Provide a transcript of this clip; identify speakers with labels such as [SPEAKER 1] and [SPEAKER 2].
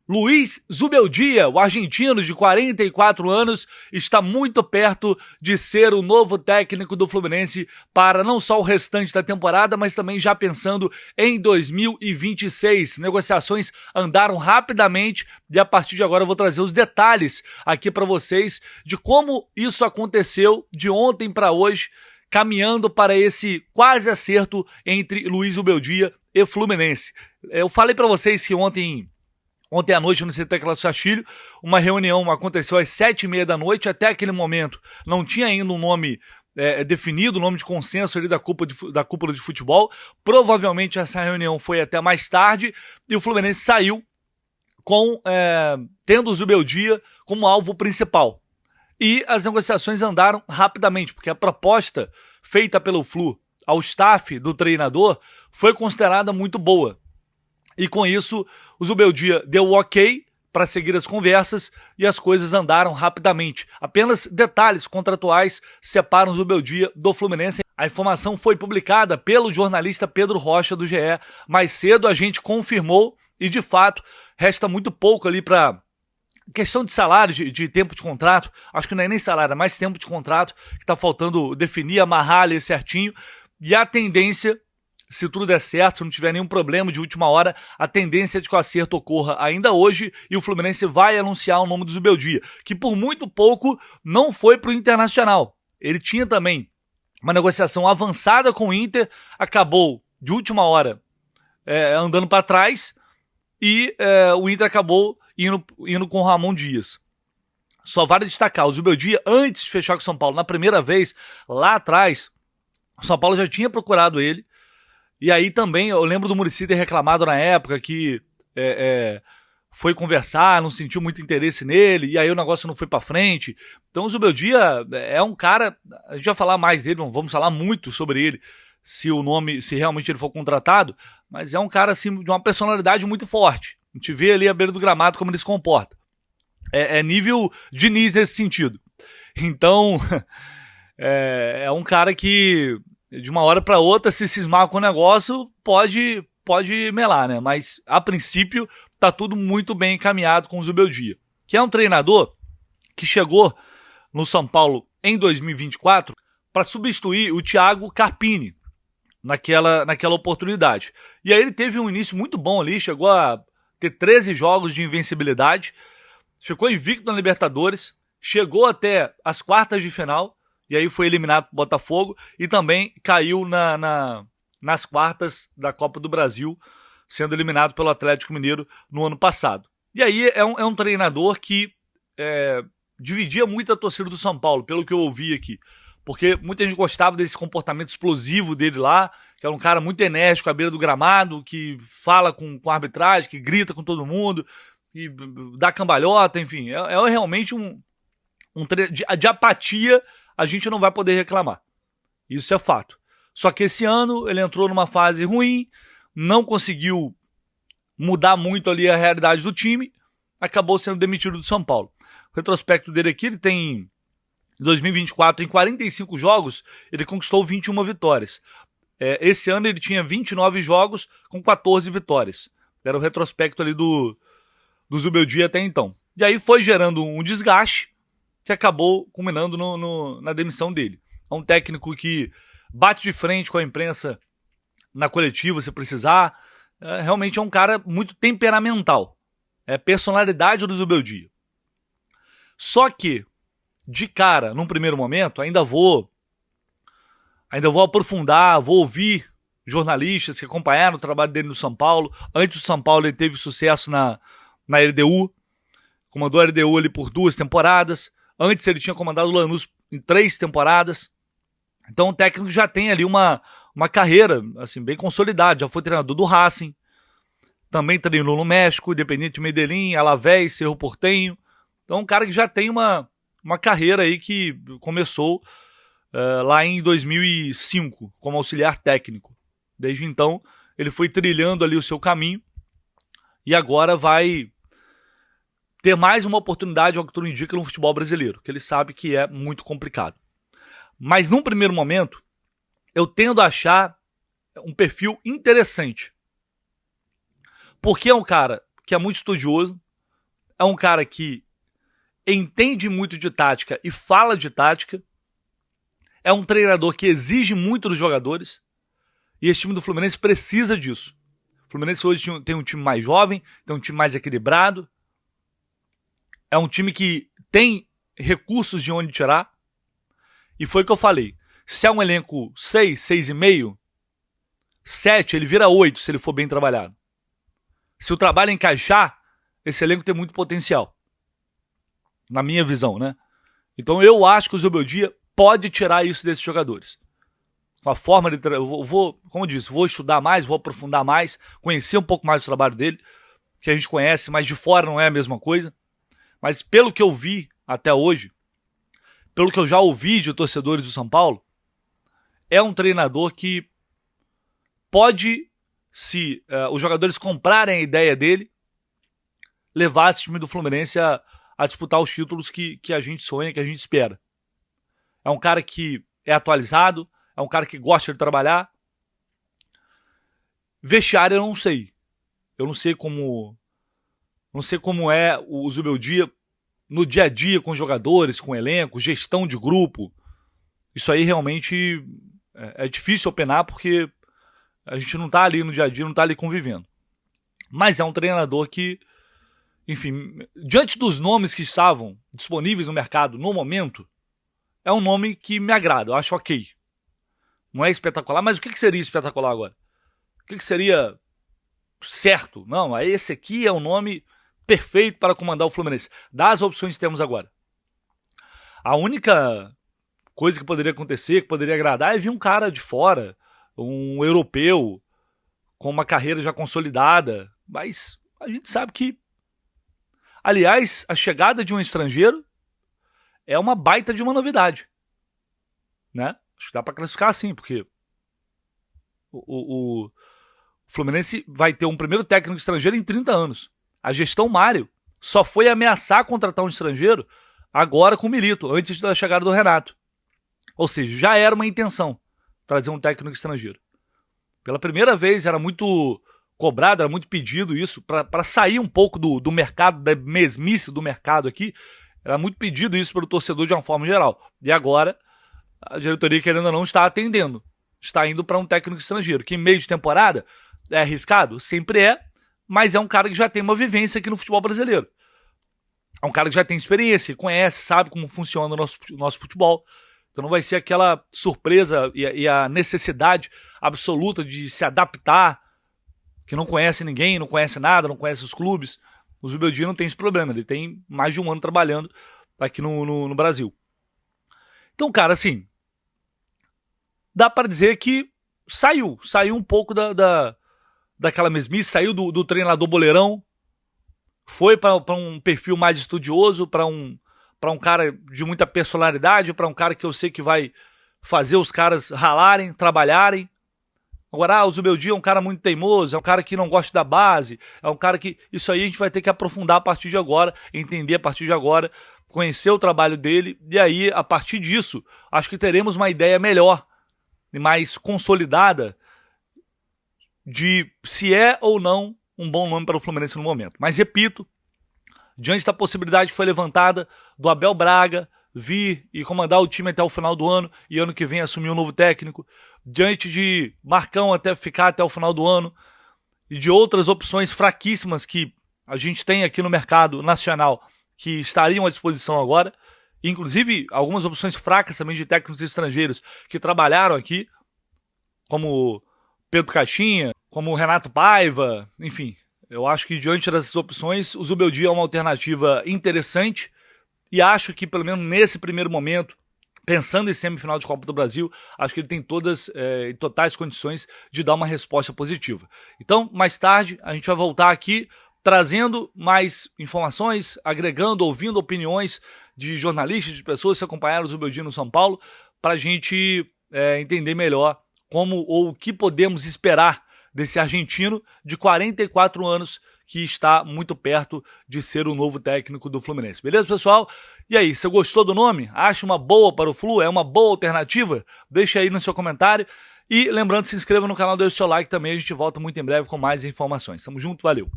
[SPEAKER 1] Luiz Zubeldia, o argentino de 44 anos, está muito perto de ser o novo técnico do Fluminense para não só o restante da temporada, mas também já pensando em 2026. Negociações andaram rapidamente e a partir de agora eu vou trazer os detalhes aqui para vocês de como isso aconteceu de ontem para hoje, caminhando para esse quase acerto entre Luiz Zubeldia e Fluminense. Eu falei para vocês que ontem à noite no CT Cláudio Castilho, uma reunião aconteceu às 7h30 da noite. Até aquele momento não tinha ainda um nome definido, um nome de consenso ali da cúpula de futebol. Provavelmente essa reunião foi até mais tarde e o Fluminense saiu tendo o Zubeldia como alvo principal. E as negociações andaram rapidamente, porque a proposta feita pelo Flu ao staff do treinador foi considerada muito boa. E com isso, o Zubeldia deu o ok para seguir as conversas e as coisas andaram rapidamente. Apenas detalhes contratuais separam o Zubeldia do Fluminense. A informação foi publicada pelo jornalista Pedro Rocha do GE. Mais cedo a gente confirmou e, de fato, resta muito pouco ali para questão de salário, de tempo de contrato. Acho que não é nem salário, é mais tempo de contrato que está faltando definir, amarrar ali certinho. E a tendência, se tudo der certo, se não tiver nenhum problema de última hora, a tendência é de que o acerto ocorra ainda hoje e o Fluminense vai anunciar o nome do Zubeldia, que por muito pouco não foi para o Internacional. Ele tinha também uma negociação avançada com o Inter, acabou de última hora andando para trás e o Inter acabou indo com o Ramon Dias. Só vale destacar, o Zubeldia, antes de fechar com o São Paulo, na primeira vez, lá atrás, o São Paulo já tinha procurado ele. E aí também, eu lembro do Muricy ter reclamado na época que foi conversar, não sentiu muito interesse nele, e aí o negócio não foi pra frente. Então o Zubeldia é um cara, a gente vai falar mais dele, não vamos falar muito sobre ele, se realmente ele for contratado, mas é um cara assim, de uma personalidade muito forte. A gente vê ali à beira do gramado como ele se comporta. É nível Diniz nesse sentido. Então, é um cara que de uma hora para outra, se cismar com o negócio, pode melar, né? Mas, a princípio, tá tudo muito bem encaminhado com o Zubeldia, que é um treinador que chegou no São Paulo em 2024 para substituir o Thiago Carpini naquela oportunidade. E aí ele teve um início muito bom ali, chegou a ter 13 jogos de invencibilidade, ficou invicto na Libertadores, chegou até as quartas de final, e aí foi eliminado pro Botafogo e também caiu nas quartas da Copa do Brasil, sendo eliminado pelo Atlético Mineiro no ano passado. E aí é um treinador que dividia muito a torcida do São Paulo, pelo que eu ouvi aqui. Porque muita gente gostava desse comportamento explosivo dele lá, que era um cara muito enérgico à beira do gramado, que fala com a arbitragem, que grita com todo mundo, que dá cambalhota, enfim. É realmente de apatia. A gente não vai poder reclamar. Isso é fato. Só que esse ano ele entrou numa fase ruim, não conseguiu mudar muito ali a realidade do time, acabou sendo demitido do São Paulo. O retrospecto dele aqui, ele tem, em 2024, em 45 jogos, ele conquistou 21 vitórias. Esse ano ele tinha 29 jogos com 14 vitórias. Era o retrospecto ali do Zubeldia até então. E aí foi gerando um desgaste, que acabou culminando na demissão dele. É um técnico que bate de frente com a imprensa na coletiva, se precisar. Realmente é um cara muito temperamental. É a personalidade do Zubeldia. Só que, de cara, num primeiro momento, ainda vou aprofundar, vou ouvir jornalistas que acompanharam o trabalho dele no São Paulo. Antes do São Paulo ele teve sucesso na LDU, comandou a LDU ali por 2 temporadas. Antes ele tinha comandado o Lanús em 3 temporadas. Então o técnico já tem ali uma carreira assim, bem consolidada. Já foi treinador do Racing. Também treinou no México, Independiente Medellín, Alavés, Cerro Porteño. Então um cara que já tem uma carreira aí que começou lá em 2005 como auxiliar técnico. Desde então ele foi trilhando ali o seu caminho e agora vai ter mais uma oportunidade, ao que tudo indica, no futebol brasileiro, que ele sabe que é muito complicado. Mas num primeiro momento, eu tendo a achar um perfil interessante. Porque é um cara que é muito estudioso, é um cara que entende muito de tática e fala de tática. É um treinador que exige muito dos jogadores. E esse time do Fluminense precisa disso. O Fluminense hoje tem um time mais jovem, tem um time mais equilibrado. É um time que tem recursos de onde tirar. E foi o que eu falei. Se é um elenco 6, 6,5, 7, ele vira 8 se ele for bem trabalhado. Se o trabalho encaixar, esse elenco tem muito potencial. Na minha visão, né? Então eu acho que o Zubeldia pode tirar isso desses jogadores. Com a forma de... Eu vou, como eu disse, vou estudar mais, vou aprofundar mais, conhecer um pouco mais do trabalho dele, que a gente conhece, mas de fora não é a mesma coisa. Mas pelo que eu vi até hoje, pelo que eu já ouvi de torcedores do São Paulo, é um treinador que pode, se os jogadores comprarem a ideia dele, levar esse time do Fluminense a disputar os títulos que a gente sonha, que a gente espera. É um cara que é atualizado, é um cara que gosta de trabalhar. Vestiário eu não sei. Eu não sei como é o Zubeldia no dia a dia com jogadores, com elenco, gestão de grupo. Isso aí realmente é difícil opinar porque a gente não está ali no dia a dia, não está ali convivendo. Mas é um treinador que, enfim, diante dos nomes que estavam disponíveis no mercado no momento, é um nome que me agrada, eu acho ok. Não é espetacular, mas o que seria espetacular agora? O que seria certo? Não, esse aqui é o nome perfeito para comandar o Fluminense. Das opções que temos agora. A única coisa que poderia acontecer, que poderia agradar, é vir um cara de fora, um europeu, com uma carreira já consolidada. Mas a gente sabe que, aliás, a chegada de um estrangeiro é uma baita de uma novidade. Né? Acho que dá para classificar assim, porque o Fluminense vai ter um primeiro técnico estrangeiro em 30 anos. A gestão Mário só foi ameaçar contratar um estrangeiro agora com o Milito, antes da chegada do Renato. Ou seja, já era uma intenção trazer um técnico estrangeiro. Pela primeira vez era muito cobrado, era muito pedido isso, para sair um pouco do mercado, da mesmice do mercado aqui, era muito pedido isso pelo torcedor de uma forma geral. E agora, a diretoria, querendo ou não, está atendendo. Está indo para um técnico estrangeiro, que em meio de temporada é arriscado? Sempre é, mas é um cara que já tem uma vivência aqui no futebol brasileiro. É um cara que já tem experiência, conhece, sabe como funciona o nosso futebol. Então não vai ser aquela surpresa e a necessidade absoluta de se adaptar, que não conhece ninguém, não conhece nada, não conhece os clubes. O Zubeldia não tem esse problema, ele tem mais de um ano trabalhando aqui no Brasil. Então, cara, assim, dá para dizer que saiu um pouco daquela mesmice, saiu do treinador boleirão, foi para um perfil mais estudioso, para um cara de muita personalidade, para um cara que eu sei que vai fazer os caras ralarem, trabalharem. Agora, o Zubeldia é um cara muito teimoso, é um cara que não gosta da base, é um cara que... Isso aí a gente vai ter que aprofundar a partir de agora, entender a partir de agora, conhecer o trabalho dele, e aí, a partir disso, acho que teremos uma ideia melhor e mais consolidada de se é ou não um bom nome para o Fluminense no momento. Mas, repito, diante da possibilidade que foi levantada do Abel Braga vir e comandar o time até o final do ano e ano que vem assumir um novo técnico, diante de Marcão ficar até o final do ano e de outras opções fraquíssimas que a gente tem aqui no mercado nacional que estariam à disposição agora, inclusive algumas opções fracas também de técnicos estrangeiros que trabalharam aqui, como Pedro Caixinha, como Renato Paiva, enfim. Eu acho que diante dessas opções, o Zubeldia é uma alternativa interessante e acho que, pelo menos nesse primeiro momento, pensando em semifinal de Copa do Brasil, acho que ele tem todas e totais condições de dar uma resposta positiva. Então, mais tarde, a gente vai voltar aqui trazendo mais informações, agregando, ouvindo opiniões de jornalistas, de pessoas que acompanharam o Zubeldia no São Paulo, para a gente entender melhor como ou o que podemos esperar desse argentino de 44 anos que está muito perto de ser o novo técnico do Fluminense. Beleza, pessoal? E aí, você gostou do nome? Acha uma boa para o Flu? É uma boa alternativa? Deixa aí no seu comentário. E lembrando, se inscreva no canal, deixe o seu like também. A gente volta muito em breve com mais informações. Tamo junto, valeu!